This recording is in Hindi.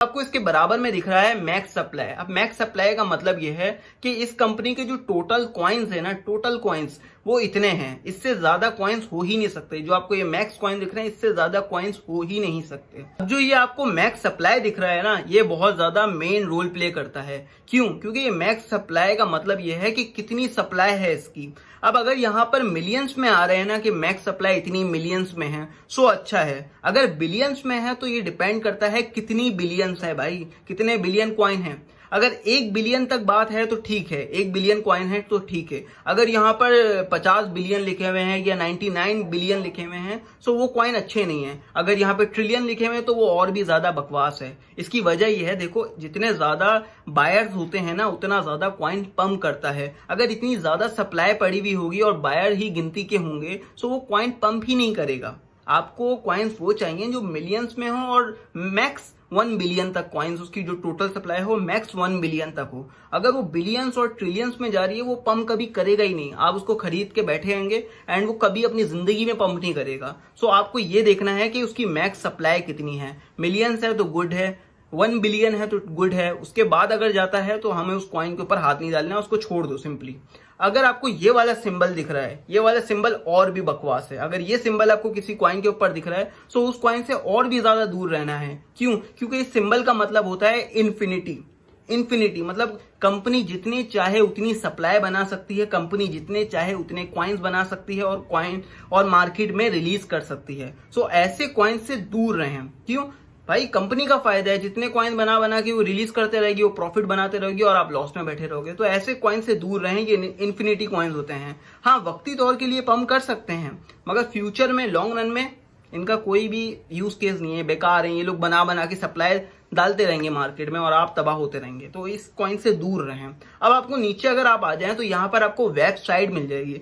आपको इसके बराबर में दिख रहा है मैक्स सप्लाई। अब मैक्स सप्लाई का मतलब यह है कि इस कंपनी के जो टोटल कॉइन्स है ना, टोटल कॉइन्स वो इतने हैं, इससे ज्यादा कॉइन्स हो ही नहीं सकते। जो आपको ये मैक्स कॉइन दिख रहे हैं, इससे ज्यादा कॉइन्स हो ही नहीं सकते। अब जो ये आपको मैक्स सप्लाई दिख रहा है ना, ये बहुत ज्यादा मेन रोल प्ले करता है। क्यों? क्योंकि ये मैक्स सप्लाई का मतलब ये है कि कितनी सप्लाई है इसकी। अब अगर यहाँ पर मिलियंस में आ रहे हैं ना कि मैक्स सप्लाई इतनी मिलियंस में है, सो अच्छा है। अगर बिलियंस में है तो ये डिपेंड करता है कितनी बिलियंस है भाई, कितने बिलियन कॉइन है। अगर 1 बिलियन तक बात है तो ठीक है, 1 बिलियन कॉइन है तो ठीक है। अगर यहाँ पर 50 बिलियन लिखे हुए हैं या 99 बिलियन लिखे हुए हैं, सो वो कॉइन अच्छे नहीं है। अगर यहाँ पे ट्रिलियन लिखे हुए हैं तो वो और भी ज्यादा बकवास है। इसकी वजह यह है, देखो जितने ज्यादा बायर्स होते हैं ना, उतना ज्यादा कॉइन पंप करता है। अगर इतनी ज्यादा सप्लाई पड़ी हुई होगी और बायर ही गिनती के होंगे, सो वो कॉइन पंप ही नहीं करेगा। आपको कॉइन्स वो चाहिए जो मिलियंस में हो और मैक्स 1 बिलियन तक कॉइन्स, उसकी जो टोटल सप्लाई हो मैक्स 1 बिलियन तक हो। अगर वो बिलियंस और ट्रिलियंस में जा रही है, वो पंप कभी करेगा ही नहीं। आप उसको खरीद के बैठे रहेंगे एंड वो कभी अपनी जिंदगी में पंप नहीं करेगा। सो आपको ये देखना है कि उसकी मैक्स सप्लाई कितनी है। मिलियंस है तो गुड है, 1 बिलियन है तो गुड है। उसके बाद अगर जाता है तो हमें उस कॉइन के ऊपर हाथ नहीं डालना है, उसको छोड़ दो सिंपली। अगर आपको ये वाला सिंबल दिख रहा है, ये वाला सिंबल और भी बकवास है। अगर ये सिंबल आपको किसी कॉइन के ऊपर दिख रहा है, तो उस कॉइन से और भी ज्यादा दूर रहना है। क्यों? क्योंकि इस सिंबल का मतलब होता है इन्फिनिटी। इन्फिनिटी मतलब कंपनी जितनी चाहे उतनी सप्लाई बना सकती है, कंपनी जितने चाहे उतने कॉइन्स बना सकती है और कॉइन और मार्केट में रिलीज कर सकती है। सो ऐसे कॉइन से दूर रहें। क्यों भाई? कंपनी का फायदा है, जितने कॉइन बना बना के वो रिलीज करते रहेगी, वो प्रॉफिट बनाते रहेगी और आप लॉस में बैठे रहोगे। तो ऐसे कॉइन से दूर रहें, ये इन्फिनिटी कॉइन्स होते हैं। हाँ, वक्ती तौर के लिए पंप कर सकते हैं, मगर फ्यूचर में लॉन्ग रन में इनका कोई भी यूज केस नहीं है, बेकार है। ये लोग बना बना के सप्लाई डालते रहेंगे मार्केट में और आप तबाह होते रहेंगे। तो इस कॉइन से दूर रहें। अब आपको नीचे अगर आप आ जाएं तो यहाँ पर आपको वेबसाइट मिल जाएगी।